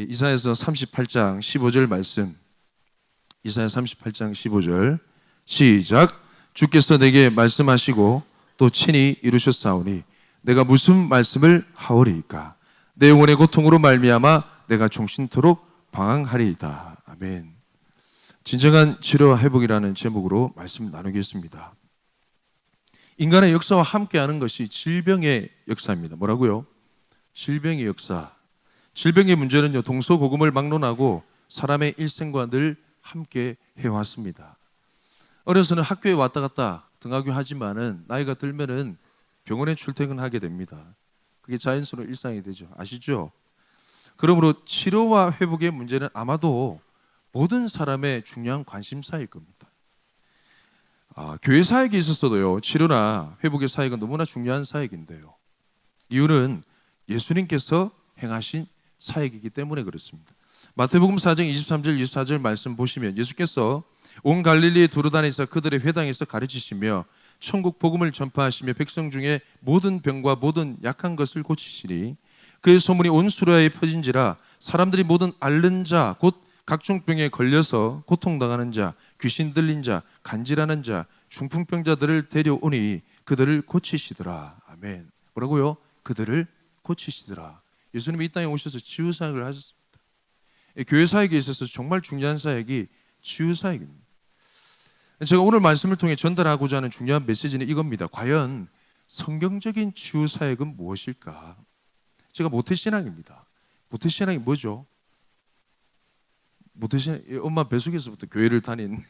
이사야서 38장 15절 말씀, 이사야 38장 15절 시작. 주께서 내게 말씀하시고 또 친히 이루셨사오니 내가 무슨 말씀을 하오리이까. 내 영혼의 고통으로 말미암아 내가 종신토록 방황하리이다. 아멘. 진정한 치료와 회복이라는 제목으로 말씀 나누겠습니다. 인간의 역사와 함께하는 것이 질병의 역사입니다. 뭐라고요? 질병의 역사. 질병의 문제는요, 동서고금을 막론하고 사람의 일생과 늘 함께 해왔습니다. 어려서는 학교에 왔다 갔다 등하교 하지만은 나이가 들면은 병원에 출퇴근하게 됩니다. 그게 자연스러운 일상이 되죠. 아시죠? 그러므로 치료와 회복의 문제는 아마도 모든 사람의 중요한 관심사일 겁니다. 교회 사역에 있어서도요, 치료나 회복의 사역은 너무나 중요한 사역인데요. 이유는 예수님께서 행하신 사역이기 때문에 그렇습니다. 마태복음 4장 23절 24절 말씀 보시면 예수께서 온 갈릴리에 두루다니사 그들의 회당에서 가르치시며 천국 복음을 전파하시며 백성 중에 모든 병과 모든 약한 것을 고치시니 그의 소문이 온 수라에 퍼진지라 사람들이 모든 앓는 자 곧 각종 병에 걸려서 고통당하는 자, 귀신 들린 자, 간질하는 자, 중풍병자들을 데려오니 그들을 고치시더라. 아멘. 뭐라고요? 그들을 고치시더라. 예수님이 이 땅에 오셔서 치유 사역을 하셨습니다. 교회 사역에 있어서 정말 중요한 사역이 치유 사역입니다. 제가 오늘 말씀을 통해 전달하고자 하는 중요한 메시지는 이겁니다. 과연 성경적인 치유 사역은 무엇일까? 제가 모태신앙입니다. 모태신앙이 뭐죠? 모태신앙, 엄마 뱃속에서부터 교회를 다닌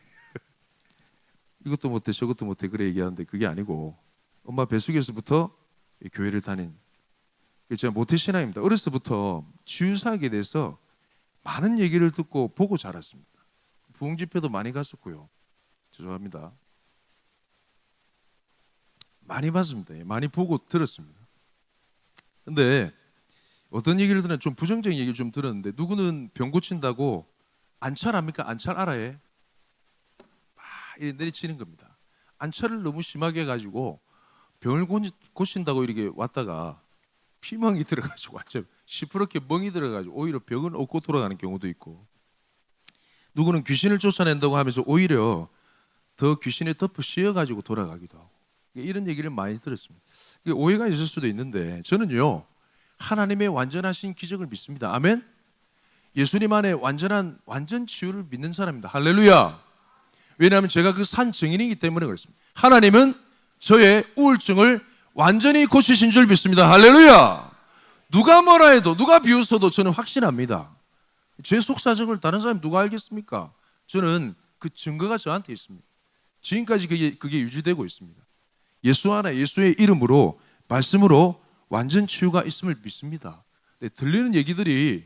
이것도 못해 저것도 못해 그래 얘기하는데 그게 아니고 엄마 뱃속에서부터 교회를 다닌 제가 모태신앙입니다. 어렸을 때부터 치유 사역에 대해서 많은 얘기를 듣고 보고 자랐습니다. 부흥집회도 많이 갔었고요. 죄송합니다. 많이 봤습니다. 많이 보고 들었습니다. 근데 어떤 얘기를 들으면 좀 부정적인 얘기를 좀 들었는데 누구는 병 고친다고 안찰 합니까? 안찰 알아요? 막 이렇게 내리치는 겁니다. 안찰을 너무 심하게 해가지고 병을 고친다고 이렇게 왔다가 피멍이 들어가지고 완전 시퍼렇게 멍이 들어가지고 오히려 병은 없고 돌아가는 경우도 있고 누구는 귀신을 쫓아낸다고 하면서 오히려 더 귀신에 덮어 씌어가지고 돌아가기도 하고 이런 얘기를 많이 들었습니다. 오해가 있을 수도 있는데 저는요 하나님의 완전하신 기적을 믿습니다. 아멘. 예수님 안에 완전 치유를 믿는 사람입니다. 할렐루야. 왜냐하면 제가 그 산 증인이기 때문에 그렇습니다. 하나님은 저의 우울증을 완전히 고치신 줄 믿습니다. 할렐루야. 누가 뭐라 해도 누가 비웃어도 저는 확신합니다. 제 속사정을 다른 사람이 누가 알겠습니까? 저는 그 증거가 저한테 있습니다. 지금까지 그게 유지되고 있습니다. 예수 하나 예수의 이름으로 말씀으로 완전 치유가 있음을 믿습니다. 근데 들리는 얘기들이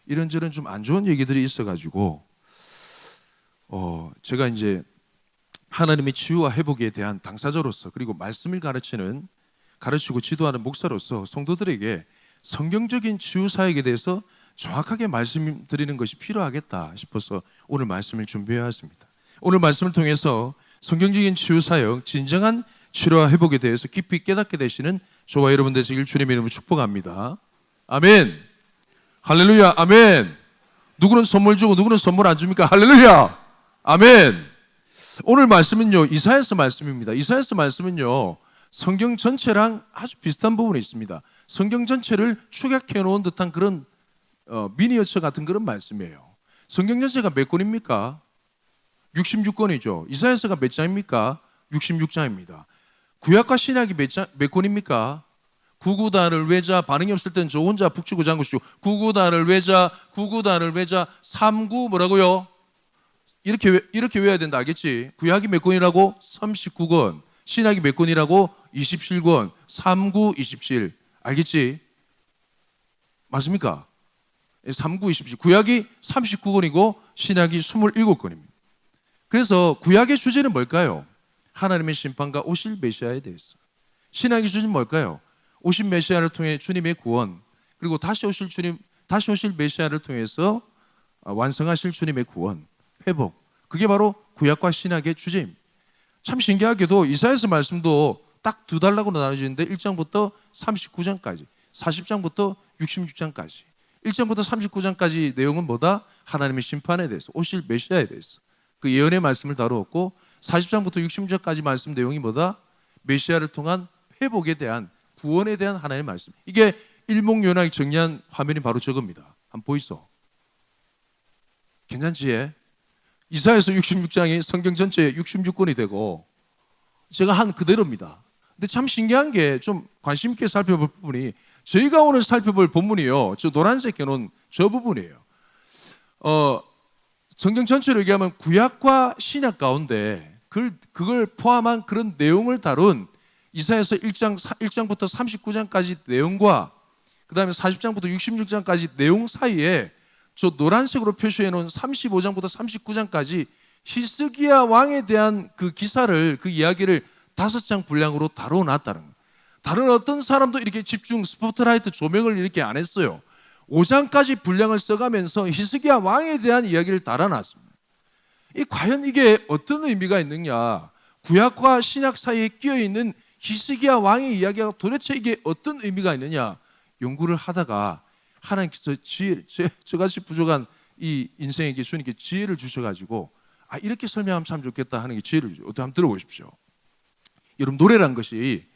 이런저런 좀 안 좋은 얘기들이 있어가지고 제가 이제 하나님의 치유와 회복에 대한 당사자로서 그리고 말씀을 가르치고 지도하는 목사로서 성도들에게 성경적인 치유 사역에 대해서 정확하게 말씀드리는 것이 필요하겠다 싶어서 오늘 말씀을 준비해왔습니다. 오늘 말씀을 통해서 성경적인 치유 사역, 진정한 치료와 회복에 대해서 깊이 깨닫게 되시는 저와 여러분 되시길 주님의 이름으로 축복합니다. 아멘. 할렐루야. 아멘. 누구는 선물 주고 누구는 선물 안 줍니까? 할렐루야. 아멘. 오늘 말씀은요 이사야서 말씀입니다. 이사야서 말씀은요 성경 전체랑 아주 비슷한 부분이 있습니다. 성경 전체를 축약해 놓은 듯한 그런 미니어처 같은 그런 말씀이에요. 성경 전체가 몇 권입니까? 66권이죠. 이사야서가 몇 장입니까? 66장입니다. 구약과 신약이 몇 권입니까? 구구단을 외자 반응이 없을 땐 저 혼자 북치고 장구치고 구구단을 외자 삼구 뭐라고요? 이렇게 외워야 된다 알겠지? 구약이 몇 권이라고? 39권. 신약이 몇 권이라고? 27권. 39, 27. 알겠지? 맞습니까? 39, 27. 구약이 39권이고 신약이 27권입니다. 그래서 구약의 주제는 뭘까요? 하나님의 심판과 오실 메시아에 대해서. 신약의 주제는 뭘까요? 오신 메시아를 통해 주님의 구원 그리고 다시 오실 메시아를 통해서 완성하실 주님의 구원, 회복. 그게 바로 구약과 신약의 주제입니다. 참 신기하게도 이사야서 말씀도 딱 두 달락으로 나눠지는데 1장부터 39장까지 40장부터 66장까지 1장부터 39장까지 내용은 뭐다? 하나님의 심판에 대해서, 오실 메시아에 대해서 그 예언의 말씀을 다루었고, 40장부터 60장까지 말씀 내용이 뭐다? 메시아를 통한 회복에 대한, 구원에 대한 하나님의 말씀. 이게 일목요연하게 정리한 화면이 바로 저겁니다. 한번 보이소. 괜찮지? 이사야서 66장이 성경 전체의 66권이 되고 제가 한 그대로입니다. 근데 참 신기한 게 좀 관심 있게 살펴볼 부분이, 저희가 오늘 살펴볼 본문이요, 저 노란색 해놓은 저 부분이에요. 성경 전체로 얘기하면 구약과 신약 가운데 그걸 포함한 그런 내용을 다룬 이사야서 1장부터 39장까지 내용과 그 다음에 40장부터 66장까지 내용 사이에 저 노란색으로 표시해 놓은 35장부터 39장까지 히스기야 왕에 대한 그 기사를, 그 이야기를 5장 분량으로 다뤄놨다는 거예요. 다른 어떤 사람도 이렇게 집중 스포트라이트 조명을 이렇게 안 했어요. 5장까지 분량을 써가면서 히스기야 왕에 대한 이야기를 달아놨습니다. 과연 이게 어떤 의미가 있느냐, 구약과 신약 사이에 끼어있는 히스기야 왕의 이야기가 도대체 이게 어떤 의미가 있느냐 연구를 하다가 하나님께서 저같이 부족한 이 인생에게 주님께 지혜를 주셔가지고, 이렇게 설명하면 참 좋겠다 하는 게 지혜를 주죠. 어떻게 한번 들어보십시오. 여러분, 노래란 것이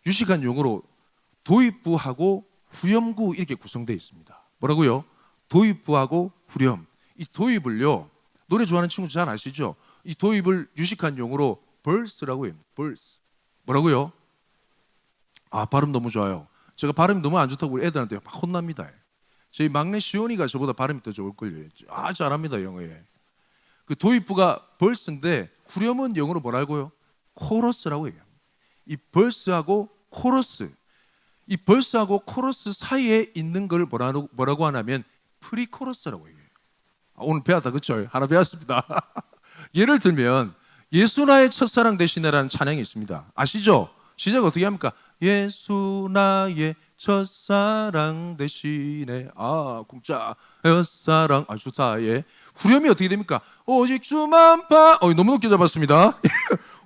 유식한 용어로 도입부하고 후렴구 이렇게 구성되어 있습니다. 뭐라고요? 도입부하고 후렴. 이 도입을요, 노래 좋아하는 친구 잘 아시죠? 이 도입을 유식한 용어로 verse라고 해요. verse. 뭐라고요? 발음 너무 좋아요. 제가 발음이 너무 안 좋다고 우리 애들한테 막 혼납니다. 저희 막내 시온이가 저보다 발음이 더 좋을걸요. 잘합니다, 영어에. 그 도입부가 verse인데 후렴은 영어로 뭐라고요? 코러스라고 해요. 이 verse하고 코러스, 이 verse하고 코러스 사이에 있는 걸 뭐라고 하냐면 프리코러스라고 해요. 오늘 배웠다, 그렇죠? 하나 배웠습니다. 예를 들면 예수 나의 첫사랑 되시네라는 찬양이 있습니다. 아시죠? 시작 어떻게 합니까? 예수 나의 첫사랑 되시네. 공짜 첫사랑. 좋다. 예. 후렴이 어떻게 됩니까? 오직 주만 너무 높게 잡았습니다.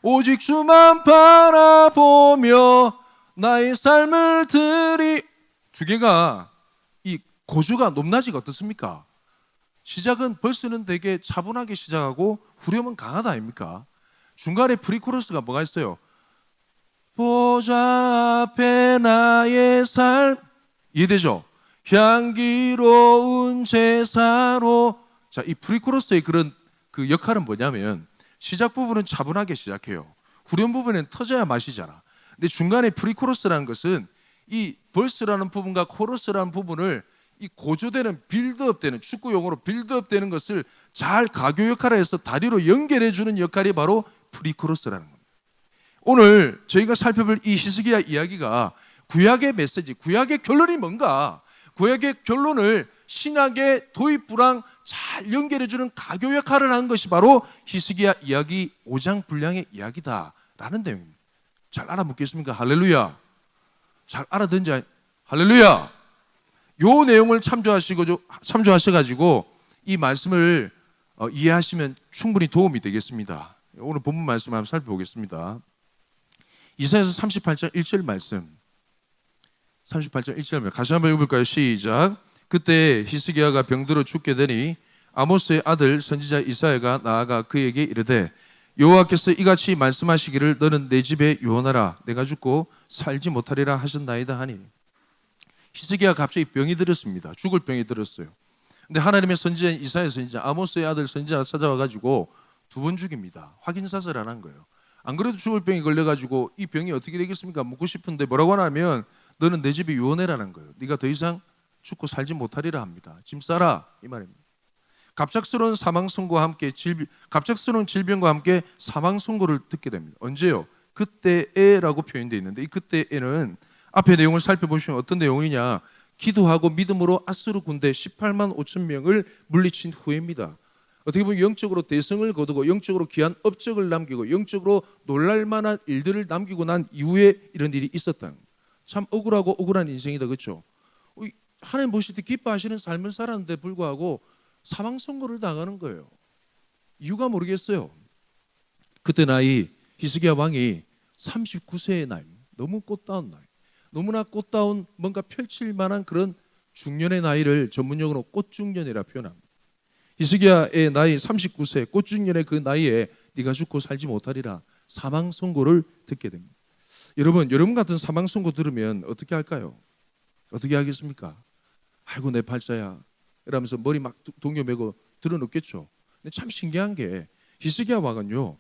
오직 주만 바라보며 나의 삶을 두 개가, 이 고주가 높낮이가 어떻습니까? 시작은 벌스는 되게 차분하게 시작하고 후렴은 강하다 아닙니까? 중간에 프리코러스가 뭐가 있어요? 보좌 앞에 나의 삶, 이해되죠? 향기로운 제사로. 자, 이 프리코러스의 그런 그 역할은 뭐냐면, 시작 부분은 차분하게 시작해요. 후렴 부분은 터져야 맛이잖아. 근데 중간에 프리코러스라는 것은 이 벌스라는 부분과 코러스라는 부분을, 이 고조되는 빌드업 되는, 축구 용어로 빌드업 되는 것을 잘 가교 역할을 해서 다리로 연결해 주는 역할이 바로 프리코러스라는 겁니다. 오늘 저희가 살펴볼 이 히스기야 이야기가 구약의 메시지, 구약의 결론이 뭔가, 구약의 결론을 신약의 도입부랑 잘 연결해 주는 가교 역할을 한 것이 바로 히스기야 이야기 5장 분량의 이야기다라는 내용입니다. 잘 알아묻겠습니까? 할렐루야. 잘 알아듣는지. 할렐루야. 요 내용을 참조하셔가지고 이 말씀을 이해하시면 충분히 도움이 되겠습니다. 오늘 본문 말씀 한번 살펴보겠습니다. 이사야서 38장 1절 말씀. 38장 1절 같이 한번 읽어볼까요? 시작. 그때 히스기야가 병들어 죽게 되니 아모스의 아들 선지자 이사야가 나아가 그에게 이르되, 여호와께서 이같이 말씀하시기를 너는 내 집에 유언하라. 내가 죽고 살지 못하리라 하셨나이다 하니. 히스기야가 갑자기 병이 들었습니다. 죽을 병이 들었어요. 근데 하나님의 선지자인 이사야 선지자, 아모스의 아들 선지자가 찾아와가지고 2번 죽입니다. 확인사슬 안 한 거예요. 안 그래도 죽을 병이 걸려가지고 이 병이 어떻게 되겠습니까? 묻고 싶은데 뭐라고 하냐면, 너는 내 집에 유언해라는 거예요. 네가 더 이상 죽고 살지 못하리라 합니다. 짐 싸라, 이 말입니다. 갑작스러운 사망 선고와 함께 갑작스러운 질병과 함께 사망 선고를 듣게 됩니다. 언제요? 그때에라고 표현되어 있는데, 이 그때에는 앞에 내용을 살펴보시면 어떤 내용이냐? 기도하고 믿음으로 아수르 군대 18만 5천 명을 물리친 후에입니다. 어떻게 보면 영적으로 대성을 거두고 영적으로 귀한 업적을 남기고 영적으로 놀랄만한 일들을 남기고 난 이후에 이런 일이 있었다. 참 억울한 인생이다, 그렇죠? 하나님 보실 때 기뻐하시는 삶을 살았는데 불구하고 사망 선고를 당하는 거예요. 이유가 모르겠어요. 그때 나이, 히스기야 왕이 39세의 나이, 너무 꽃다운 나이, 너무나 꽃다운 뭔가 펼칠 만한 그런 중년의 나이를 전문용어로 꽃중년이라 표현합니다. 히스기야의 나이 39세 꽃중년의 그 나이에 네가 죽고 살지 못하리라 사망 선고를 듣게 됩니다. 여러분 같은 사망 선고 들으면 어떻게 할까요? 어떻게 하겠습니까? 아이고 내 팔자야 이러면서 머리 막 동요매고 들어눕겠죠. 근데 참 신기한 게 히스기야 왕은요,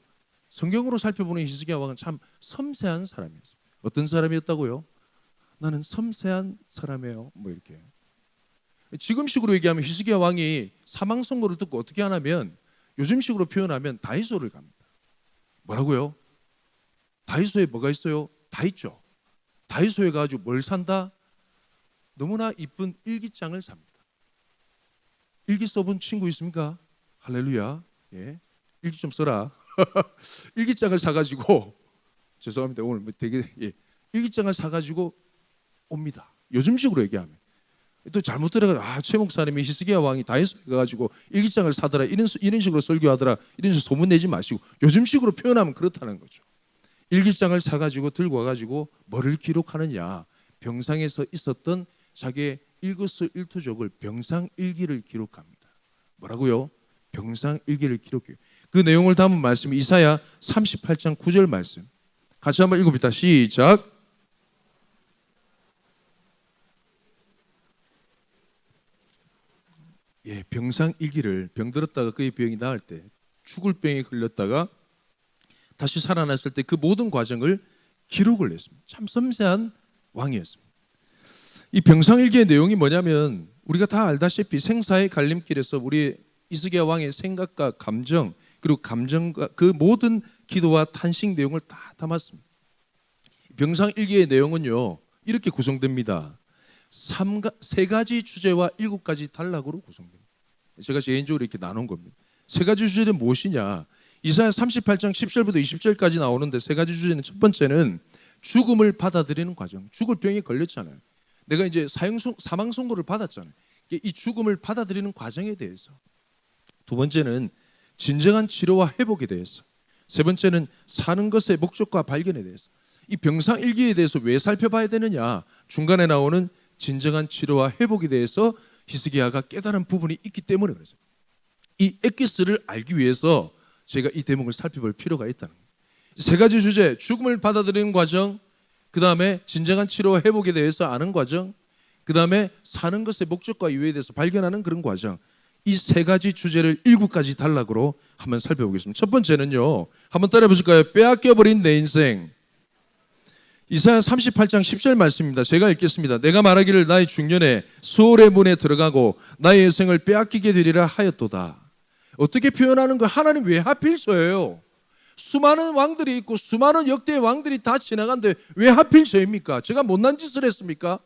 성경으로 살펴보는 히스기야 왕은 참 섬세한 사람이었어요. 어떤 사람이었다고요? 나는 섬세한 사람이에요. 뭐 이렇게. 지금식으로 얘기하면 히스기야 왕이 사망 선고를 듣고 어떻게 하냐면 요즘식으로 표현하면 다이소를 갑니다. 뭐라고요? 다이소에 뭐가 있어요? 다 있죠. 다이소에 가지고 뭘 산다? 너무나 이쁜 일기장을 삽니다. 일기 써본 친구 있습니까? 할렐루야. 예. 일기 좀 써라. 일기장을 사가지고 죄송합니다. 오늘 뭐 되게 일기장을 사가지고 옵니다. 요즘식으로 얘기하면 또 잘못 들어가 최 목사님이 히스기야 왕이 다이소에 가가지고 일기장을 사더라 이런 식으로 설교하더라 이런 식으로 소문 내지 마시고 요즘식으로 표현하면 그렇다는 거죠. 일기장을 사가지고 들고 와가지고 뭐를 기록하느냐? 병상에서 있었던 자기의 일거수일투족을 병상일기를 기록합니다. 뭐라고요? 병상일기를 기록해요. 그 내용을 담은 말씀이 이사야 38장 9절 말씀. 같이 한번 읽어봅니다. 시작. 예, 병상일기를 병들었다가 그의 병이 나을 때 죽을 병에 걸렸다가 다시 살아났을 때 그 모든 과정을 기록을 했습니다. 참 섬세한 왕이었습니다. 이 병상일기의 내용이 뭐냐면 우리가 다 알다시피 생사의 갈림길에서 우리 히스기야 왕의 생각과 감정 그리고 감정과 그 모든 기도와 탄식 내용을 다 담았습니다. 병상일기의 내용은요 이렇게 구성됩니다. 세 가지 주제와 7가지 단락으로 구성됩니다. 제가 개인적으로 이렇게 나눈 겁니다. 세 가지 주제는 무엇이냐? 이사야 38장 10절부터 20절까지 나오는데 세 가지 주제는 첫 번째는 죽음을 받아들이는 과정. 죽을 병에 걸렸잖아요. 내가 이제 사망 선고를 받았잖아요. 이 죽음을 받아들이는 과정에 대해서. 두 번째는 진정한 치료와 회복에 대해서. 세 번째는 사는 것의 목적과 발견에 대해서. 이 병상일기에 대해서 왜 살펴봐야 되느냐? 중간에 나오는 진정한 치료와 회복에 대해서 히스기야가 깨달은 부분이 있기 때문에 그래서 이 엑기스를 알기 위해서 제가 이 대목을 살펴볼 필요가 있다는 거예요. 세 가지 주제, 죽음을 받아들이는 과정, 그 다음에 진정한 치료와 회복에 대해서 아는 과정, 그 다음에 사는 것의 목적과 이유에 대해서 발견하는 그런 과정. 이 세 가지 주제를 7가지 단락으로 한번 살펴보겠습니다. 첫 번째는요, 한번 따라해 보실까요? 빼앗겨버린 내 인생. 이사야 38장 10절 말씀입니다. 제가 읽겠습니다. 내가 말하기를 나의 중년에 수월의 문에 들어가고 나의 여생을 빼앗기게 되리라 하였도다. 어떻게 표현하는 거? 하나님 왜 하필 저예요? 수많은 왕들이 있고 수많은 역대의 왕들이 다 지나간데 왜 하필 저입니까? 제가 못난 짓을 했습니까?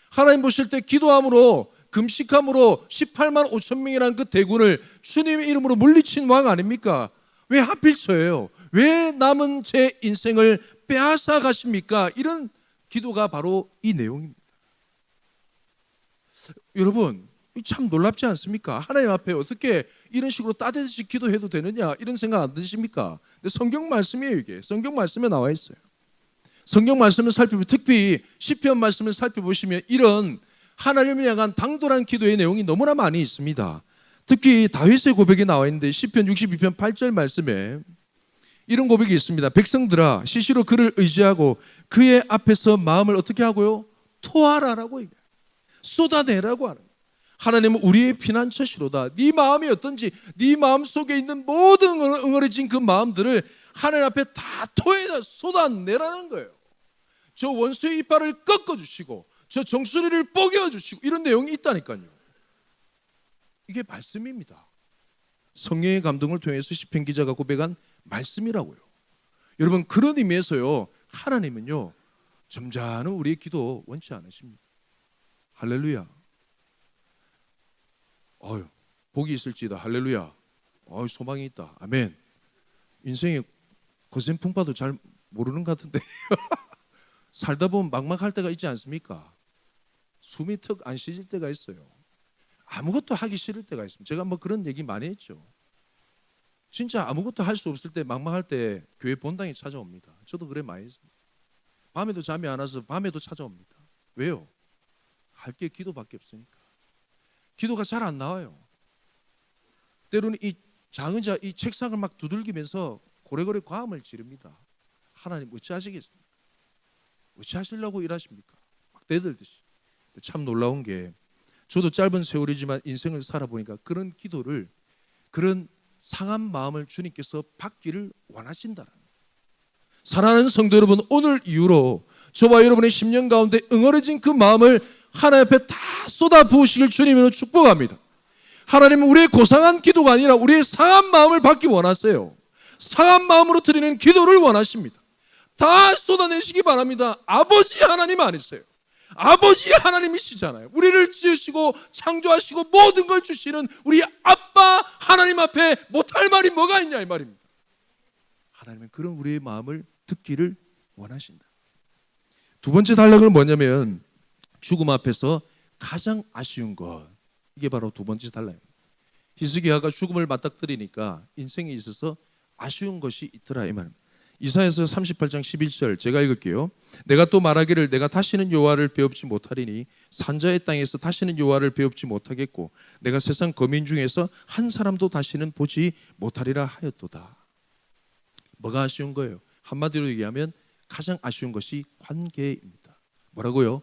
하나님 보실 때 기도함으로 금식함으로 18만 5천 명이라는 그 대군을 주님의 이름으로 물리친 왕 아닙니까? 왜 하필 저예요? 왜 남은 제 인생을 빼앗아 가십니까? 이런 기도가 바로 이 내용입니다. 여러분 참 놀랍지 않습니까? 하나님 앞에 어떻게 이런 식으로 따뜻이 기도해도 되느냐 이런 생각 안 드십니까? 근데 성경 말씀이에요. 이게 성경 말씀에 나와 있어요. 성경 말씀을 살펴보면 특히 시편 말씀을 살펴보시면 이런 하나님을 향한 당돌한 기도의 내용이 너무나 많이 있습니다. 특히 다윗의 고백이 나와 있는데 시편 62편 8절 말씀에 이런 고백이 있습니다. 백성들아 시시로 그를 의지하고 그의 앞에서 마음을 어떻게 하고요? 토하라라고 얘기해요. 쏟아내라고 하는 거예요. 하나님은 우리의 피난처시로다. 네 마음이 어떤지 네 마음 속에 있는 모든 응어려진 그 마음들을 하나님 앞에 다 토해다 쏟아내라는 거예요. 저 원수의 이빨을 꺾어주시고 저 정수리를 뽀개어주시고 이런 내용이 있다니까요. 이게 말씀입니다. 성령의 감동을 통해서 시편 기자가 고백한 말씀이라고요. 여러분 그런 의미에서요 하나님은요 점잖은 우리의 기도 원치 않으십니다. 할렐루야. 복이 있을지다. 할렐루야. 소망이 있다. 아멘. 인생에 거센 풍파도 잘 모르는 것 같은데 살다 보면 막막할 때가 있지 않습니까? 숨이 턱 안 쉬질 때가 있어요. 아무것도 하기 싫을 때가 있습니다. 제가 뭐 그런 얘기 많이 했죠. 진짜 아무것도 할 수 없을 때 막막할 때 교회 본당이 찾아옵니다. 저도 그래 많이 했습니다. 밤에도 잠이 안 와서 밤에도 찾아옵니다. 왜요? 할 게 기도밖에 없으니까. 기도가 잘 안 나와요. 때로는 이 장의자 이 책상을 막 두들기면서 고래고래 과음을 지릅니다. 하나님 어찌하시겠습니까? 어찌하시려고 일하십니까? 막 대들듯이. 참 놀라운 게 저도 짧은 세월이지만 인생을 살아보니까 그런 기도를, 그런 상한 마음을 주님께서 받기를 원하신다는 거예요. 사랑하는 성도 여러분, 오늘 이후로 저와 여러분의 심령 가운데 응어려진 그 마음을 하나님 앞에 다 쏟아 부으시길 주님으로 축복합니다. 하나님은 우리의 고상한 기도가 아니라 우리의 상한 마음을 받기 원하세요. 상한 마음으로 드리는 기도를 원하십니다. 다 쏟아내시기 바랍니다. 아버지 하나님 아니세요? 아버지 하나님이시잖아요. 우리를 지으시고 창조하시고 모든 걸 주시는 우리 아빠 하나님 앞에 못할 말이 뭐가 있냐 이 말입니다. 하나님은 그런 우리의 마음을 듣기를 원하신다. 두 번째 단락은 뭐냐면 죽음 앞에서 가장 아쉬운 것. 이게 바로 두 번째 단락입니다. 히스기야가 죽음을 맞닥뜨리니까 인생에 있어서 아쉬운 것이 있더라 이 말입니다. 이사야서 38장 11절 제가 읽을게요. 내가 또 말하기를 내가 다시는 여호와를 배웁지 못하리니 산자의 땅에서 다시는 여호와를 배웁지 못하겠고 내가 세상 거민 중에서 한 사람도 다시는 보지 못하리라 하였도다. 뭐가 아쉬운 거예요? 한마디로 얘기하면 가장 아쉬운 것이 관계입니다. 뭐라고요?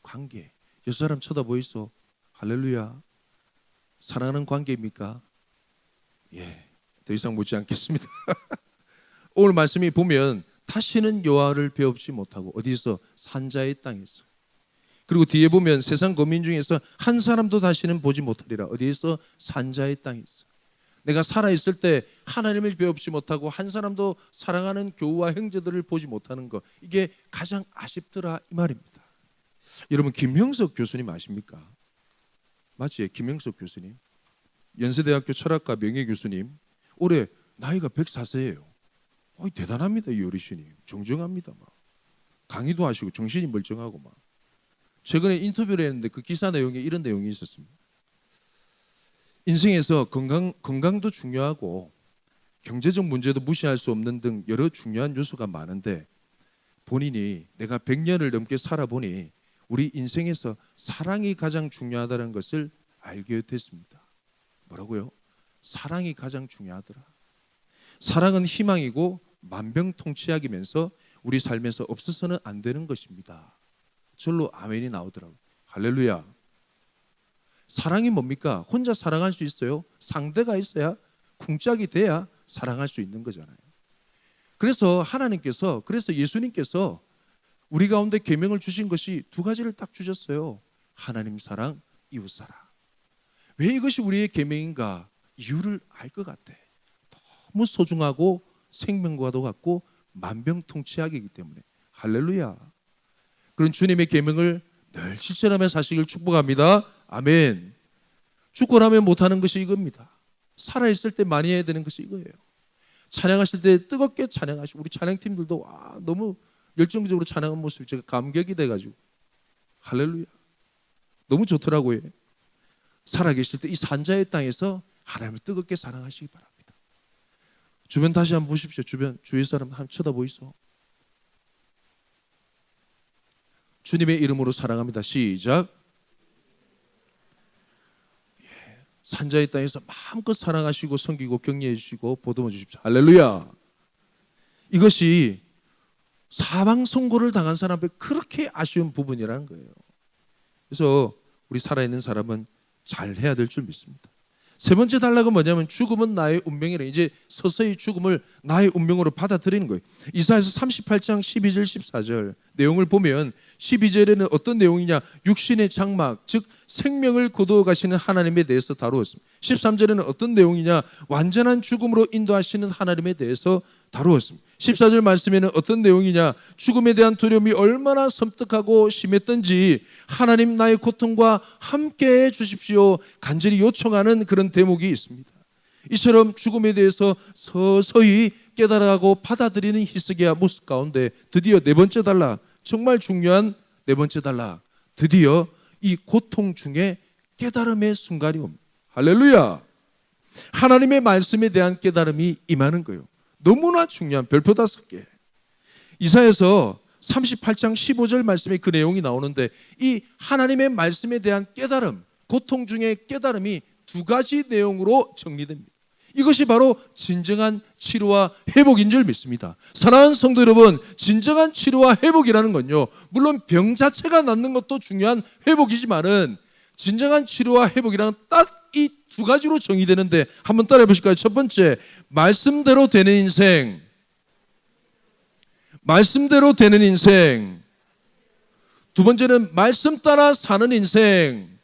관계. 여 사람 쳐다보이소. 할렐루야. 사랑하는 관계입니까? 예, 더 이상 묻지 않겠습니다. 오늘 말씀이 보면 다시는 여호와를 배웁지 못하고 어디서? 산자의 땅에서. 그리고 뒤에 보면 세상 거민 중에서 한 사람도 다시는 보지 못하리라. 어디에서? 산자의 땅에서. 내가 살아있을 때 하나님을 배웁지 못하고 한 사람도 사랑하는 교우와 형제들을 보지 못하는 것, 이게 가장 아쉽더라 이 말입니다. 여러분 김형석 교수님 아십니까? 맞지? 김형석 교수님, 연세대학교 철학과 명예교수님, 올해 나이가 104세예요. 대단합니다. 이 어르신이 정정합니다. 막 강의도 하시고 정신이 멀쩡하고 막. 최근에 인터뷰를 했는데 그 기사 내용에 이런 내용이 있었습니다. 인생에서 건강도 중요하고 경제적 문제도 무시할 수 없는 등 여러 중요한 요소가 많은데 본인이 내가 100년을 넘게 살아보니 우리 인생에서 사랑이 가장 중요하다는 것을 알게 됐습니다. 뭐라고요? 사랑이 가장 중요하더라. 사랑은 희망이고 만병통치약이면서 우리 삶에서 없어서는 안 되는 것입니다. 절로 아멘이 나오더라고요. 할렐루야. 사랑이 뭡니까? 혼자 사랑할 수 있어요? 상대가 있어야, 쿵짝이 돼야 사랑할 수 있는 거잖아요. 그래서 하나님께서, 그래서 예수님께서 우리 가운데 계명을 주신 것이 두 가지를 딱 주셨어요. 하나님 사랑, 이웃 사랑. 왜 이것이 우리의 계명인가? 이유를 알 것 같아. 너무 소중하고 생명과도 같고 만병통치약이기 때문에. 할렐루야. 그런 주님의 계명을 늘 실천하며 사시길 축복합니다. 아멘. 죽고 나면 못하는 것이 이겁니다. 살아있을 때 많이 해야 되는 것이 이거예요. 찬양하실 때 뜨겁게 찬양하시고, 우리 찬양팀들도 너무 열정적으로 찬양한 모습이 제가 감격이 돼가지고, 할렐루야. 너무 좋더라고요. 살아계실 때 이 산자의 땅에서 하나님을 뜨겁게 사랑하시기 바랍니다. 주변 다시 한번 보십시오. 주변 주위 사람 한번 쳐다보이소. 주님의 이름으로 사랑합니다. 시작. 산자의 땅에서 마음껏 사랑하시고 섬기고 격려해 주시고 보듬어 주십시오. 할렐루야. 이것이 사망 선고를 당한 사람에게 그렇게 아쉬운 부분이라는 거예요. 그래서 우리 살아있는 사람은 잘 해야 될 줄 믿습니다. 세 번째 단락은 뭐냐면 죽음은 나의 운명이라. 이제 서서히 죽음을 나의 운명으로 받아들이는 거예요. 이사야서 38장 12절 14절 내용을 보면 12절에는 어떤 내용이냐, 육신의 장막 즉 생명을 거두어 가시는 하나님에 대해서 다루었습니다. 13절에는 어떤 내용이냐, 완전한 죽음으로 인도하시는 하나님에 대해서 다루었습니다. 14절 말씀에는 어떤 내용이냐, 죽음에 대한 두려움이 얼마나 섬뜩하고 심했던지 하나님 나의 고통과 함께해 주십시오 간절히 요청하는 그런 대목이 있습니다. 이처럼 죽음에 대해서 서서히 깨달아가고 받아들이는 히스기야 모습 가운데 드디어 네 번째 단락, 정말 중요한 네 번째 단락, 드디어 이 고통 중에 깨달음의 순간이 옵니다. 할렐루야. 하나님의 말씀에 대한 깨달음이 임하는 거예요. 너무나 중요한 별표 5개. 이사야서 38장 15절 말씀에 그 내용이 나오는데 이 하나님의 말씀에 대한 깨달음, 고통 중에 깨달음이 두 가지 내용으로 정리됩니다. 이것이 바로 진정한 치료와 회복인 줄 믿습니다. 사랑하는 성도 여러분, 진정한 치료와 회복이라는 건요, 물론 병 자체가 낫는 것도 중요한 회복이지만은 진정한 치료와 회복이란 딱 이 두 가지로 정의되는데 한번 따라해 보실까요? 첫 번째, 말씀대로 되는 인생. 말씀대로 되는 인생. 두 번째는 말씀 따라 사는 인생.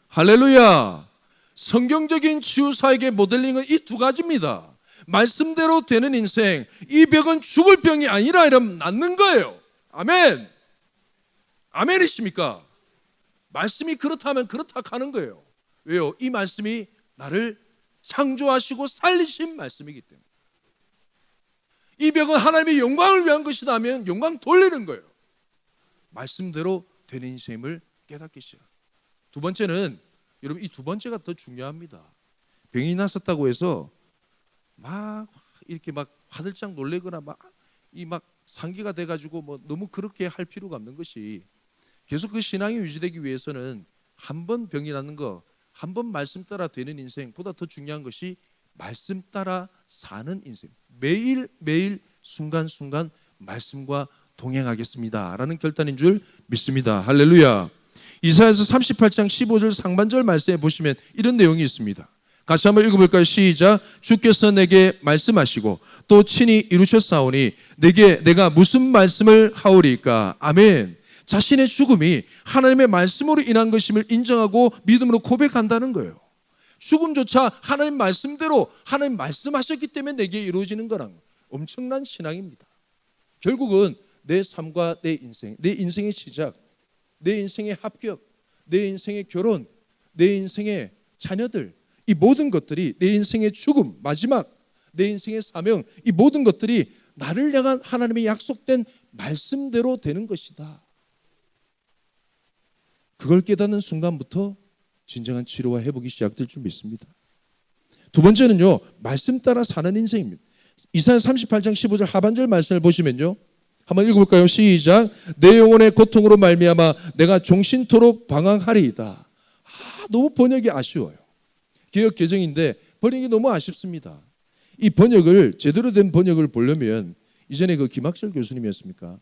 할렐루야. 성경적인 치유사에게 모델링은 이 두 가지입니다. 말씀대로 되는 인생. 이 병은 죽을 병이 아니라 이러면 낫는 거예요. 아멘. 아멘이십니까? 말씀이 그렇다면 그렇다 하는 거예요. 왜요? 이 말씀이 나를 창조하시고 살리신 말씀이기 때문에. 이 병은 하나님의 영광을 위한 것이라면 영광 돌리는 거예요. 말씀대로 되는 인생을 깨닫기 시작. 두 번째는, 여러분, 이 두 번째가 더 중요합니다. 병이 났었다고 해서 막 이렇게 막 화들짝 놀래거나 막 상기가 돼가지고 뭐 너무 그렇게 할 필요가 없는 것이, 계속 그 신앙이 유지되기 위해서는 한 번 병이 났는 거, 한 번 말씀 따라 되는 인생보다 더 중요한 것이 말씀 따라 사는 인생. 매일매일 순간순간 말씀과 동행하겠습니다 라는 결단인 줄 믿습니다. 할렐루야. 이사야서 38장 15절 상반절 말씀에 보시면 이런 내용이 있습니다. 같이 한번 읽어볼까요? 시작. 주께서 내게 말씀하시고 또 친히 이루셨사오니 내가 무슨 말씀을 하오리까? 아멘. 자신의 죽음이 하나님의 말씀으로 인한 것임을 인정하고 믿음으로 고백한다는 거예요. 죽음조차 하나님 말씀대로 하나님 말씀하셨기 때문에 내게 이루어지는 거란 엄청난 신앙입니다. 결국은 내 삶과 내 인생, 내 인생의 시작, 내 인생의 합격, 내 인생의 결혼, 내 인생의 자녀들, 이 모든 것들이, 내 인생의 죽음, 마지막 내 인생의 사명, 이 모든 것들이 나를 향한 하나님의 약속된 말씀대로 되는 것이다. 그걸 깨닫는 순간부터 진정한 치료와 회복이 시작될 줄 믿습니다. 두 번째는요, 말씀 따라 사는 인생입니다. 이사야 38장 15절 하반절 말씀을 보시면요, 한번 읽어볼까요? 시작. 내 영혼의 고통으로 말미암아 내가 종신토록 방황하리이다. 너무 번역이 아쉬워요. 개역 개정인데 번역이 너무 아쉽습니다. 이 번역을, 제대로 된 번역을 보려면, 이전에 그 김학철 교수님이었습니까?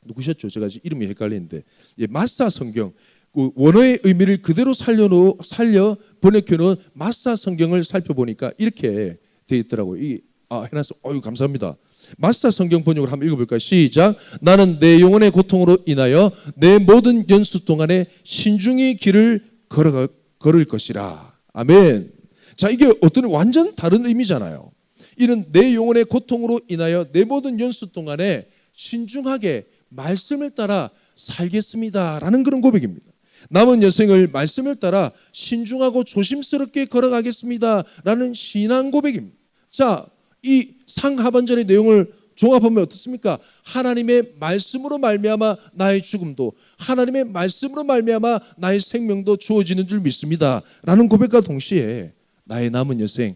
누구셨죠? 제가 이름이 헷갈리는데, 마사 성경, 그 원어의 의미를 그대로 살려 번역해놓은 마사 성경을 살펴보니까 이렇게 되어 있더라고요. 해놨어. 감사합니다. 마사 성경 번역을 한번 읽어볼까요? 시작. 나는 내 영혼의 고통으로 인하여 내 모든 연수 동안에 신중히 길을 걸을 것이라. 아멘. 자, 이게 완전 다른 의미잖아요. 이는 내 영혼의 고통으로 인하여 내 모든 연수 동안에 신중하게 말씀을 따라 살겠습니다 라는 그런 고백입니다. 남은 여생을 말씀을 따라 신중하고 조심스럽게 걸어가겠습니다 라는 신앙 고백입니다. 자, 이 상하반절의 내용을 종합하면 어떻습니까? 하나님의 말씀으로 말미암아 나의 죽음도, 하나님의 말씀으로 말미암아 나의 생명도 주어지는 줄 믿습니다 라는 고백과 동시에 나의 남은 여생,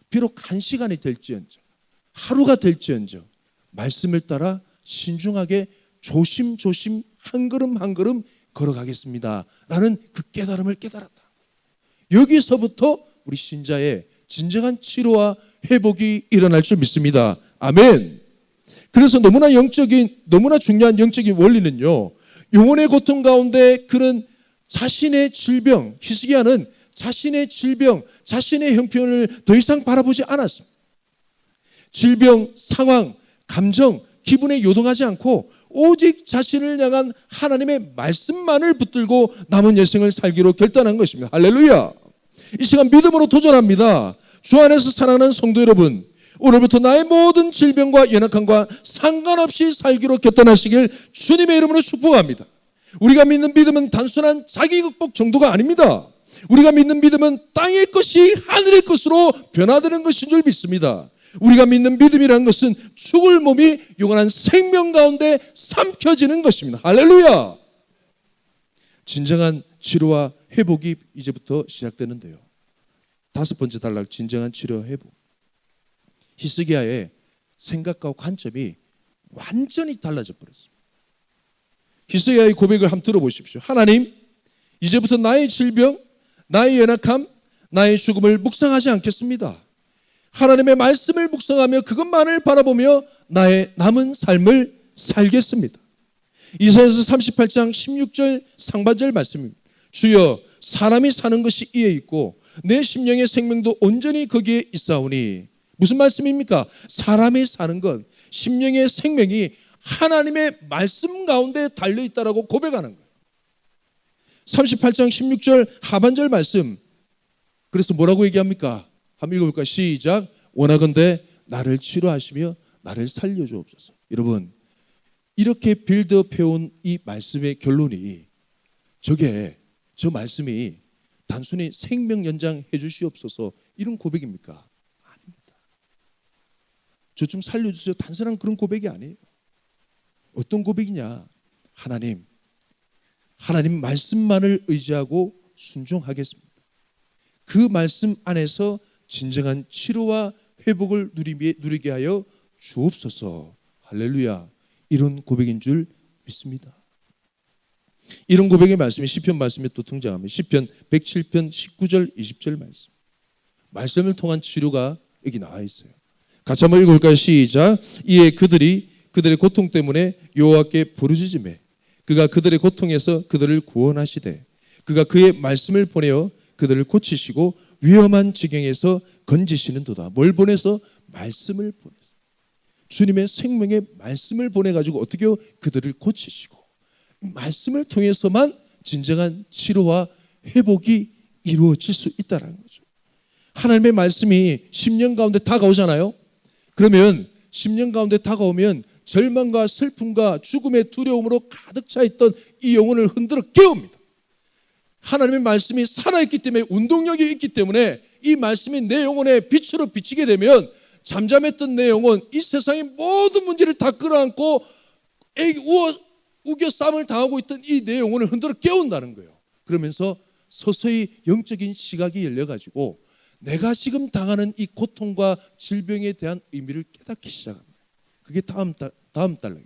비록 한 시간이 될지언정, 하루가 될지언정 말씀을 따라 신중하게 조심조심 한 걸음 한 걸음 걸어가겠습니다 라는 그 깨달음을 깨달았다. 여기서부터 우리 신자의 진정한 치료와 회복이 일어날 줄 믿습니다. 아멘. 그래서 너무나 중요한 영적인 원리는요, 영혼의 고통 가운데 그는 자신의 질병, 히스기야는 자신의 질병, 자신의 형편을 더 이상 바라보지 않았습니다. 질병, 상황, 감정, 기분에 요동하지 않고 오직 자신을 향한 하나님의 말씀만을 붙들고 남은 여생을 살기로 결단한 것입니다. 할렐루야. 이 시간 믿음으로 도전합니다. 주 안에서 사랑하는 성도 여러분, 오늘부터 나의 모든 질병과 연약함과 상관없이 살기로 결단하시길 주님의 이름으로 축복합니다. 우리가 믿는 믿음은 단순한 자기 극복 정도가 아닙니다. 우리가 믿는 믿음은 땅의 것이 하늘의 것으로 변화되는 것인 줄 믿습니다. 우리가 믿는 믿음이라는 것은 죽을 몸이 영원한 생명 가운데 삼켜지는 것입니다. 할렐루야. 진정한 치료와 회복이 이제부터 시작되는데요, 다섯 번째 단락, 진정한 치료 회복. 히스기야의 생각과 관점이 완전히 달라져 버렸습니다. 히스기야의 고백을 한번 들어보십시오. 하나님, 이제부터 나의 질병, 나의 연약함, 나의 죽음을 묵상하지 않겠습니다. 하나님의 말씀을 묵상하며 그것만을 바라보며 나의 남은 삶을 살겠습니다. 이사야서 38장 16절 상반절 말씀입니다. 주여, 사람이 사는 것이 이에 있고 내 심령의 생명도 온전히 거기에 있사오니. 무슨 말씀입니까? 사람이 사는 것, 심령의 생명이 하나님의 말씀 가운데 달려있다라고 고백하는 거예요. 38장 16절 하반절 말씀, 그래서 뭐라고 얘기합니까? 한번 읽어볼까요? 시작. 원하건대 나를 치료하시며 나를 살려주옵소서. 여러분, 이렇게 빌드업 해온 이 말씀의 결론이, 저 말씀이 단순히 생명 연장해 주시옵소서 이런 고백입니까? 아닙니다. 저 좀 살려주세요, 단순한 그런 고백이 아니에요. 어떤 고백이냐? 하나님 말씀만을 의지하고 순종하겠습니다. 그 말씀 안에서 진정한 치료와 회복을 누리게 하여 주옵소서. 할렐루야. 이런 고백인 줄 믿습니다. 이런 고백의 말씀이 시편 말씀에 또 등장합니다. 시편 107편 19절 20절 말씀. 말씀을 통한 치료가 여기 나와 있어요. 같이 한번 읽어볼까요? 시작. 이에 그들의 고통 때문에 여호와께 부르짖으매 그가 그들의 고통에서 그들을 구원하시되 그가 그의 말씀을 보내어 그들을 고치시고 위험한 지경에서 건지시는도다. 뭘 보내서? 말씀을 보내서. 주님의 생명의 말씀을 보내가지고 어떻게 해요? 그들을 고치시고 말씀을 통해서만 진정한 치료와 회복이 이루어질 수 있다는 거죠. 하나님의 말씀이 10년 가운데 다가오잖아요. 그러면 10년 가운데 다가오면 절망과 슬픔과 죽음의 두려움으로 가득 차 있던 이 영혼을 흔들어 깨웁니다. 하나님의 말씀이 살아있기 때문에, 운동력이 있기 때문에 이 말씀이 내 영혼에 빛으로 비치게 되면 잠잠했던 내 영혼, 이 세상의 모든 문제를 다 끌어안고 우겨 싸움을 당하고 있던 이 내 영혼을 흔들어 깨운다는 거예요. 그러면서 서서히 영적인 시각이 열려가지고 내가 지금 당하는 이 고통과 질병에 대한 의미를 깨닫기 시작합니다. 그게 다음 달락이에요.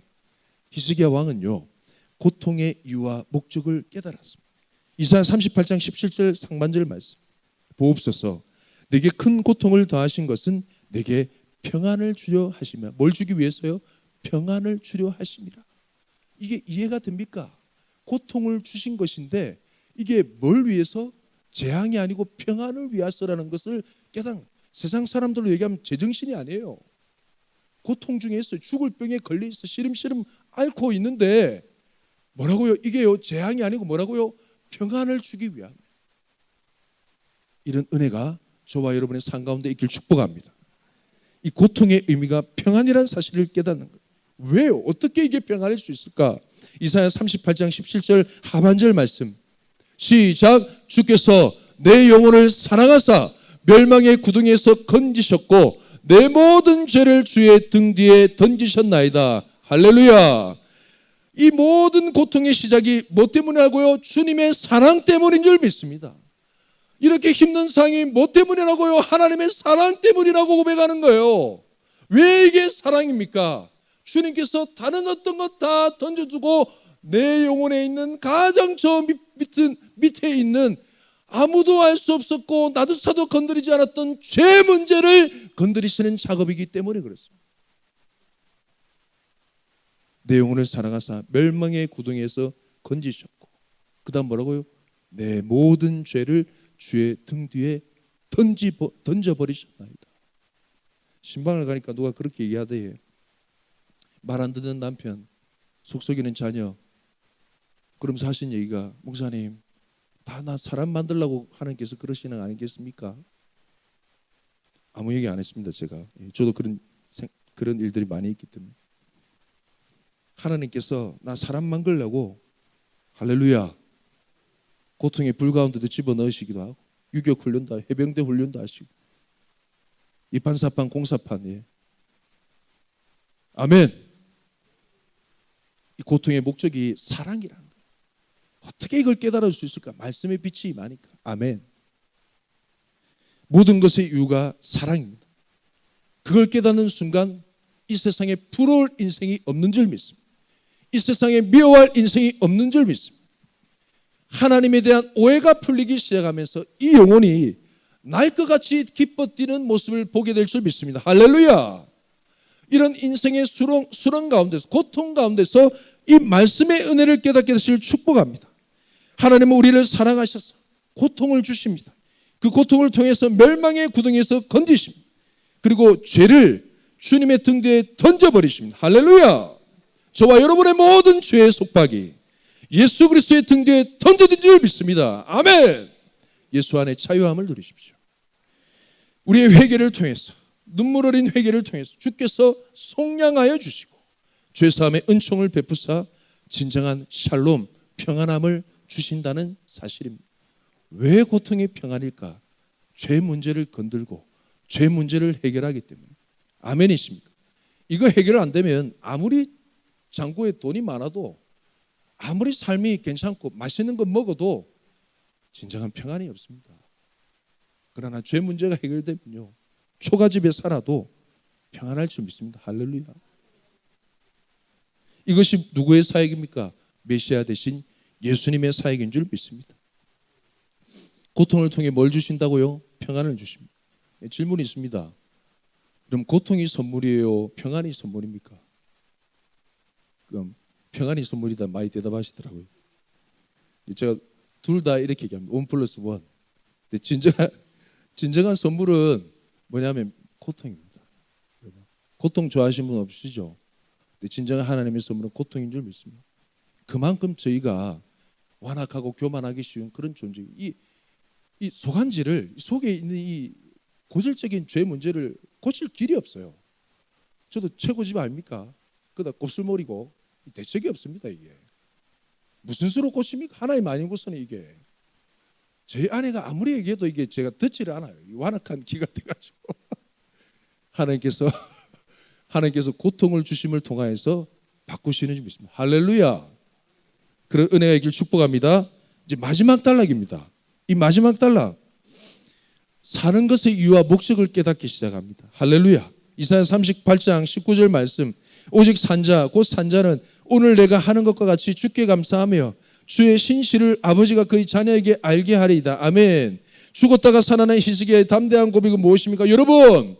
히스기야 왕은요, 고통의 이유와 목적을 깨달았습니다. 이사야 38장 17절 상반절 말씀. 보옵소서, 내게 큰 고통을 더하신 것은 내게 평안을 주려 하시며. 뭘 주기 위해서요? 평안을 주려 하심이라. 이게 이해가 됩니까? 고통을 주신 것인데 이게 뭘 위해서? 재앙이 아니고 평안을 위해서라는 것을 깨닫는. 세상 사람들로 얘기하면 제정신이 아니에요. 고통 중에 있어요. 죽을 병에 걸려 있어 시름시름 앓고 있는데 뭐라고요? 이게요, 재앙이 아니고 뭐라고요? 평안을 주기 위함. 이런 은혜가 저와 여러분의 삶 가운데 있길 축복합니다. 이 고통의 의미가 평안이라는 사실을 깨닫는 거예요. 왜요? 어떻게 이게 평안일 수 있을까? 이사야 38장 17절 하반절 말씀. 시작. 주께서 내 영혼을 사랑하사 멸망의 구덩이에서 건지셨고 내 모든 죄를 주의 등 뒤에 던지셨나이다. 할렐루야. 이 모든 고통의 시작이 뭐 때문에 하고요? 주님의 사랑 때문인 줄 믿습니다. 이렇게 힘든 상황이 뭐 때문이라고요? 하나님의 사랑 때문이라고 고백하는 거예요. 왜 이게 사랑입니까? 주님께서 다른 어떤 것 다 던져두고 내 영혼에 있는 가장 저 밑에 있는 아무도 알 수 없었고 나조차도 건드리지 않았던 죄 문제를 건드리시는 작업이기 때문에 그렇습니다. 내 영혼을 사랑하사 멸망의 구덩이에서 건지셨고 그 다음 뭐라고요? 내 모든 죄를 주의 등 뒤에 던져버리셨나이다. 신방을 가니까 누가 그렇게 얘기하대요. 말 안 듣는 남편, 속썩이는 자녀. 그러면서 하신 얘기가, 목사님 다 나 사람 만들려고 하나님께서 그러시는 거 아니겠습니까? 아무 얘기 안 했습니다. 제가. 저도 그런 일들이 많이 있기 때문에. 하나님께서 나 사람 만들려고, 할렐루야, 고통의 불 가운데도 집어넣으시기도 하고 유격 훈련도 하고 해병대 훈련도 하시고 이판사판 공사판. 예. 아멘. 이 고통의 목적이 사랑이라는 거예요. 어떻게 이걸 깨달을 수 있을까? 말씀의 빛이 임하니까. 아멘. 모든 것의 이유가 사랑입니다. 그걸 깨닫는 순간 이 세상에 부러울 인생이 없는 줄 믿습니다. 이 세상에 미워할 인생이 없는 줄 믿습니다. 하나님에 대한 오해가 풀리기 시작하면서 이 영혼이 날 것 같이 기뻐 뛰는 모습을 보게 될 줄 믿습니다. 할렐루야. 이런 인생의 수렁 가운데서, 고통 가운데서 이 말씀의 은혜를 깨닫게 되시길 축복합니다. 하나님은 우리를 사랑하셔서 고통을 주십니다. 그 고통을 통해서 멸망의 구덩이에서 건지십니다. 그리고 죄를 주님의 등 뒤에 던져버리십니다. 할렐루야. 저와 여러분의 모든 죄의 속박이 예수 그리스도의 등 뒤에 던져진 줄 믿습니다. 아멘. 예수 안에 자유함을 누리십시오. 우리의 회개를 통해서, 눈물 어린 회개를 통해서 주께서 속량하여 주시고 죄사함의 은총을 베푸사 진정한 샬롬, 평안함을 주신다는 사실입니다. 왜 고통이 평안일까? 죄 문제를 건들고 죄 문제를 해결하기 때문에. 아멘이십니까? 이거 해결 안 되면 아무리 잔고에 돈이 많아도, 아무리 삶이 괜찮고 맛있는 거 먹어도 진정한 평안이 없습니다. 그러나 죄 문제가 해결되면요, 초가집에 살아도 평안할 줄 믿습니다. 할렐루야. 이것이 누구의 사역입니까? 메시아 대신 예수님의 사역인 줄 믿습니다. 고통을 통해 뭘 주신다고요? 평안을 주십니다. 질문이 있습니다. 그럼 고통이 선물이에요? 평안이 선물입니까? 그럼 평안이 선물이다 많이 대답하시더라고요. 제가 둘 다 이렇게 얘기합니다. 1+1. 근데 진정한 선물은 뭐냐면 고통입니다. 고통 좋아하시는 분 없으시죠? 근데 진정한 하나님의 선물은 고통인 줄 믿습니다. 그만큼 저희가 완악하고 교만하기 쉬운 그런 존재예요. 이 소간지를, 속에 있는 이 고질적인 죄 문제를 고칠 길이 없어요. 저도 최고집 아닙니까? 그러다 곱슬머리고 대책이 없습니다. 이게 무슨 수로 고칩니까? 하나님 아니고서는 이게 제 아내가 아무리 얘기해도 이게 제가 듣지를 않아요. 완악한 기가 돼가지고 하나님께서 고통을 주심을 통하여서 바꾸시는 줄 믿습니다. 할렐루야. 그런 은혜가 있길 축복합니다. 이제 마지막 단락입니다. 이 마지막 단락, 사는 것의 이유와 목적을 깨닫기 시작합니다. 할렐루야. 이사야 38장 19절 말씀, 오직 산자 곧 산자는 오늘 내가 하는 것과 같이 주께 감사하며 주의 신실을 아버지가 그의 자녀에게 알게 하리이다. 아멘. 죽었다가 살아난 히스기야의 담대한 고백은 무엇입니까? 여러분,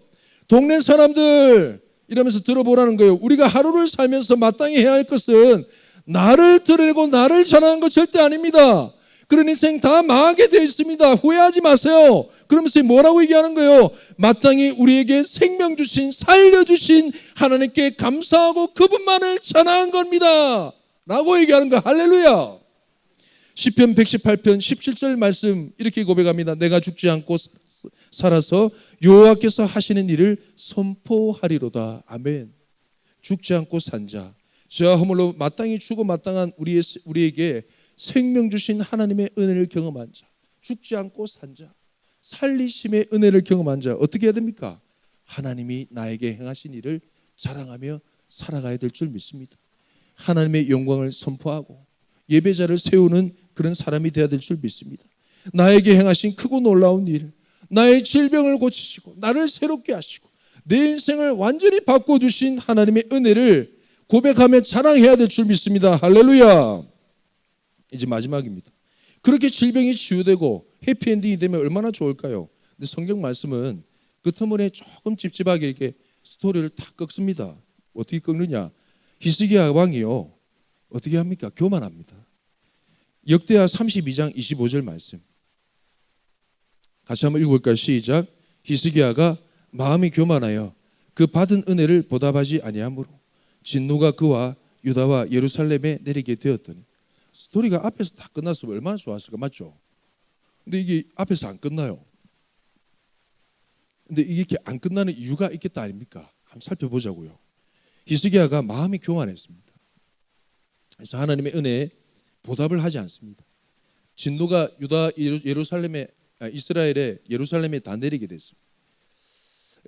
동네 사람들 이러면서 들어보라는 거예요. 우리가 하루를 살면서 마땅히 해야 할 것은 나를 드러내고 나를 자랑하는 것 절대 아닙니다. 그런 인생 다 망하게 되어 있습니다. 후회하지 마세요. 그러면서 뭐라고 얘기하는 거예요? 마땅히 우리에게 생명 주신, 살려주신 하나님께 감사하고 그분만을 찬양한 겁니다 라고 얘기하는 거야. 할렐루야. 시편 118편 17절 말씀 이렇게 고백합니다. 내가 죽지 않고 살아서 여호와께서 하시는 일을 선포하리로다. 아멘. 죽지 않고 산 자, 저와 허물로 마땅히 죽어 마땅한 우리에게 생명 주신 하나님의 은혜를 경험한 자, 죽지 않고 산 자, 살리심의 은혜를 경험한 자, 어떻게 해야 됩니까? 하나님이 나에게 행하신 일을 자랑하며 살아가야 될 줄 믿습니다. 하나님의 영광을 선포하고 예배자를 세우는 그런 사람이 되어야 될 줄 믿습니다. 나에게 행하신 크고 놀라운 일, 나의 질병을 고치시고 나를 새롭게 하시고 내 인생을 완전히 바꿔주신 하나님의 은혜를 고백하며 자랑해야 될 줄 믿습니다. 할렐루야. 이제 마지막입니다. 그렇게 질병이 치유되고 해피엔딩이 되면 얼마나 좋을까요? 근데 성경 말씀은 끝머리에 조금 찝찝하게 이렇게 스토리를 탁 꺾습니다. 어떻게 꺾느냐? 히스기야 왕이요, 어떻게 합니까? 교만합니다. 역대하 32장 25절 말씀 같이 한번 읽어볼까요? 시작. 히스기야가 마음이 교만하여 그 받은 은혜를 보답하지 아니하므로 진노가 그와 유다와 예루살렘에 내리게 되었더니. 스토리가 앞에서 다 끝났으면 얼마나 좋았을까? 맞죠? 근데 이게 앞에서 안 끝나요. 근데 이게 이렇게 안 끝나는 이유가 있겠다 아닙니까? 한번 살펴보자고요. 히스기야가 마음이 교만했습니다. 그래서 하나님의 은혜에 보답을 하지 않습니다. 진노가 유다 이스라엘의 예루살렘에 다 내리게 됐습니다.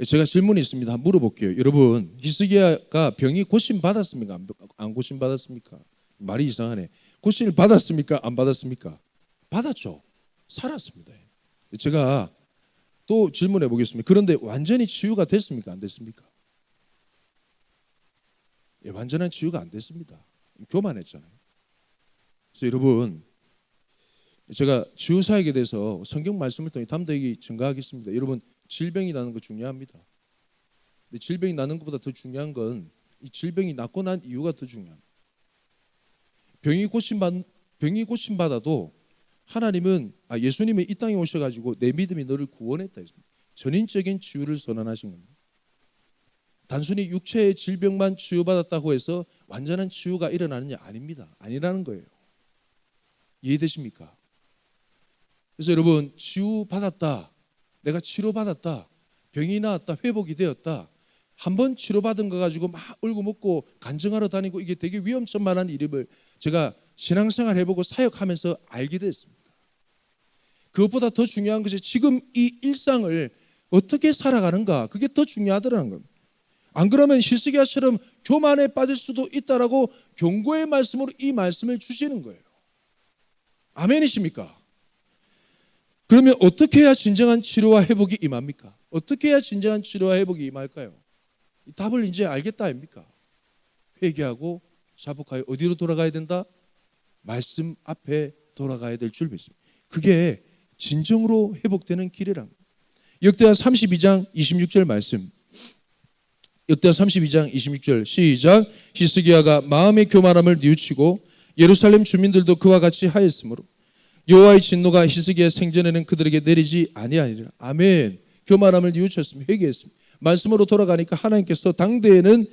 제가 질문이 있습니다. 한번 물어볼게요. 여러분, 히스기야가 병이 고침 받았습니까? 안 고침 받았습니까? 말이 이상하네. 고침을 받았습니까? 안 받았습니까? 받았죠. 살았습니다. 제가 또 질문해 보겠습니다. 그런데 완전히 치유가 됐습니까? 안 됐습니까? 예, 완전한 치유가 안 됐습니다. 교만했잖아요. 그래서 여러분, 제가 치유사역에 대해서 성경 말씀을 통해 담대히 증거하겠습니다. 여러분, 질병이 나는 거 중요합니다. 근데 질병이 나는 것보다 더 중요한 건 이 질병이 낫고 난 이유가 더 중요합니다. 병이 고침받아도 하나님은 예수님은 이 땅에 오셔가지고 내 믿음이 너를 구원했다 했습니다. 전인적인 치유를 선언하신 겁니다. 단순히 육체의 질병만 치유받았다고 해서 완전한 치유가 일어나느냐? 아닙니다. 아니라는 거예요. 이해되십니까? 그래서 여러분, 치유받았다, 내가 치료받았다, 병이 나았다, 회복이 되었다, 한번 치료받은 거 가지고 막 울고 먹고 간증하러 다니고 이게 되게 위험천만한 일임을 제가 신앙생활 해보고 사역하면서 알게 됐습니다. 그것보다 더 중요한 것이 지금 이 일상을 어떻게 살아가는가, 그게 더 중요하더라는 겁니다. 안 그러면 히스기야처럼 교만에 빠질 수도 있다라고 경고의 말씀으로 이 말씀을 주시는 거예요. 아멘이십니까? 그러면 어떻게 해야 진정한 치료와 회복이 임합니까? 어떻게 해야 진정한 치료와 회복이 임할까요? 이 답을 이제 알겠다 아닙니까? 회개하고 자복하여 어디로 돌아가야 된다? 말씀 앞에 돌아가야 될 줄 믿습니다. 그게 진정으로 회복되는 길이랍니다. 역대하 32장 26절 말씀. 역대하 32장 26절 시작. 히스기야가 마음의 교만함을 뉘우치고 예루살렘 주민들도 그와 같이 하였으므로 여호와의 진노가 히스기야 생전에는 그들에게 내리지 아니하니라. 아멘. 교만함을 뉘우쳤습니다. 회개했습니다. 말씀으로 돌아가니까 하나님께서 당대에는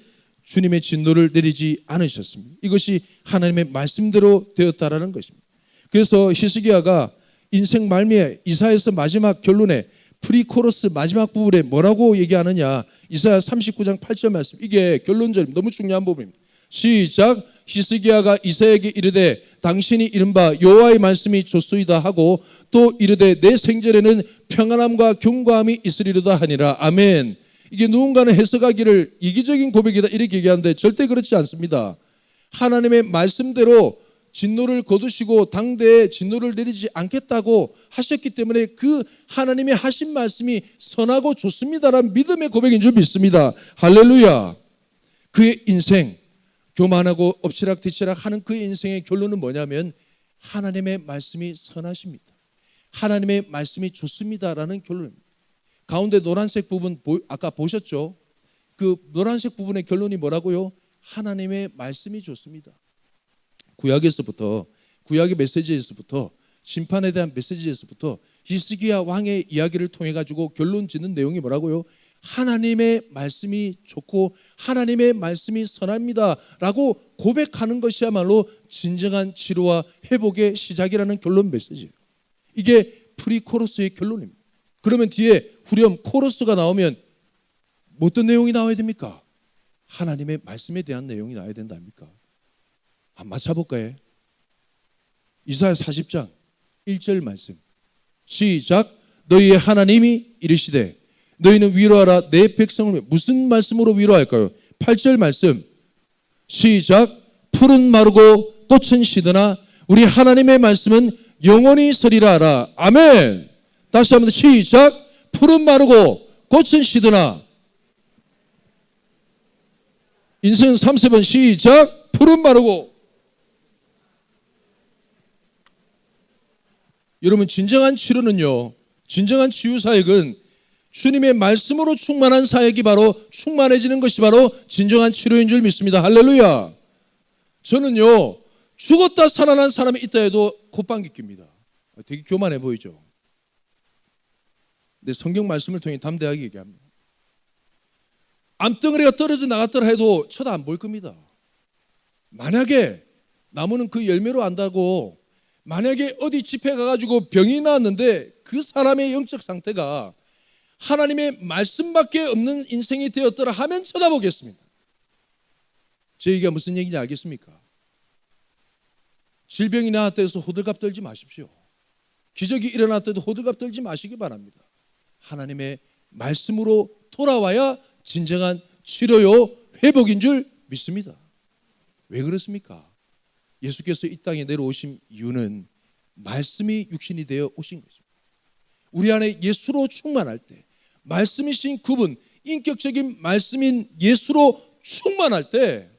주님의 진노를 내리지 않으셨습니다. 이것이 하나님의 말씀대로 되었다라는 것입니다. 그래서 히스기야가 인생 말미에 이사야서 마지막 결론에 프리코러스 마지막 부분에 뭐라고 얘기하느냐? 이사야 39장 8절 말씀. 이게 결론절입니다. 너무 중요한 부분입니다. 시작. 히스기야가 이사야에게 이르되 당신이 이른바 여호와의 말씀이 좋소이다 하고 또 이르되 내 생전에는 평안함과 견고함이 있으리로다 하니라. 아멘. 이게 누군가는 해석하기를 이기적인 고백이다 이렇게 얘기하는데 절대 그렇지 않습니다. 하나님의 말씀대로 진노를 거두시고 당대에 진노를 내리지 않겠다고 하셨기 때문에 그 하나님의 하신 말씀이 선하고 좋습니다라는 믿음의 고백인 줄 믿습니다. 할렐루야. 그의 인생 교만하고 엎치락뒤치락 하는 그의 인생의 결론은 뭐냐면 하나님의 말씀이 선하십니다. 하나님의 말씀이 좋습니다라는 결론입니다. 가운데 노란색 부분 아까 보셨죠? 그 노란색 부분의 결론이 뭐라고요? 하나님의 말씀이 좋습니다. 구약에서부터 구약의 메시지에서부터 심판에 대한 메시지에서부터 히스기야 왕의 이야기를 통해 가지고 결론 짓는 내용이 뭐라고요? 하나님의 말씀이 좋고 하나님의 말씀이 선합니다라고 고백하는 것이야말로 진정한 치료와 회복의 시작이라는 결론 메시지예요. 이게 프리코러스의 결론입니다. 그러면 뒤에 후렴 코러스가 나오면 어떤 내용이 나와야 됩니까? 하나님의 말씀에 대한 내용이 나와야 된다 아닙니까? 한번 맞춰볼까요? 이사야 40장 1절 말씀 시작. 너희의 하나님이 이르시되 너희는 위로하라 내 백성을. 무슨 말씀으로 위로할까요? 8절 말씀 시작. 풀은 마르고 꽃은 시드나 우리 하나님의 말씀은 영원히 서리라 하라. 아멘. 다시 한번 시작. 풀은 마르고 꽃은 시드나. 인생 3세번 시작. 풀은 마르고. 여러분, 진정한 치료는요, 진정한 치유 사역은 주님의 말씀으로 충만한 사역이 바로 충만해지는 것이 바로 진정한 치료인 줄 믿습니다. 할렐루야. 저는요, 죽었다 살아난 사람이 있다 해도 콧방귀 낍니다. 되게 교만해 보이죠. 근데 성경 말씀을 통해 담대하게 얘기합니다. 암덩어리가 떨어져 나갔더라 해도 쳐다 안 볼 겁니다. 만약에 나무는 그 열매로 안다고, 만약에 어디 집회 가가지고 병이 나왔는데 그 사람의 영적 상태가 하나님의 말씀밖에 없는 인생이 되었더라 하면 쳐다보겠습니다. 제 얘기가 무슨 얘기인지 알겠습니까? 질병이 나왔다 해서 호들갑 떨지 마십시오. 기적이 일어났다 해도 호들갑 떨지 마시기 바랍니다. 하나님의 말씀으로 돌아와야 진정한 치료요 회복인 줄 믿습니다. 왜 그렇습니까? 예수께서 이 땅에 내려오신 이유는 말씀이 육신이 되어 오신 것입니다. 우리 안에 예수로 충만할 때, 말씀이신 그분, 인격적인 말씀인 예수로 충만할 때,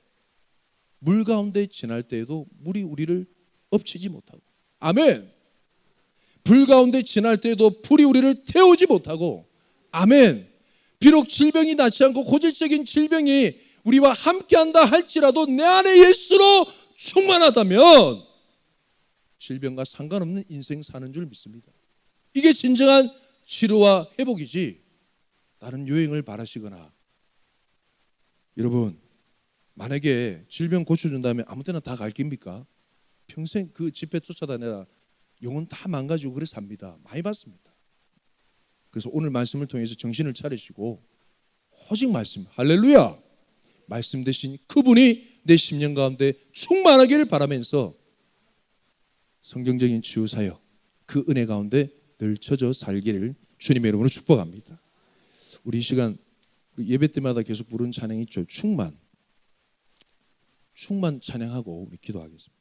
물 가운데 지날 때에도 물이 우리를 엎치지 못하고. 아멘. 불 가운데 지날 때에도 불이 우리를 태우지 못하고, 아멘. 비록 질병이 낫지 않고 고질적인 질병이 우리와 함께한다 할지라도 내 안에 예수로 충만하다면 질병과 상관없는 인생 사는 줄 믿습니다. 이게 진정한 치료와 회복이지, 다른 요행을 바라시거나. 여러분, 만약에 질병 고쳐준 다음에 아무 때나 다 갈 깁니까? 평생 그 집회 쫓아다녀라 영혼 다 망가지고 그래 삽니다. 많이 봤습니다. 그래서 오늘 말씀을 통해서 정신을 차리시고 오직 말씀, 할렐루야, 말씀 대신 그분이 내 심령 가운데 충만하기를 바라면서 성경적인 치유 사역, 그 은혜 가운데 늘 쳐져 살기를 주님의 이름으로 축복합니다. 우리 이 시간 예배 때마다 계속 부르는 찬양이 있죠. 충만 찬양하고 우리 기도하겠습니다.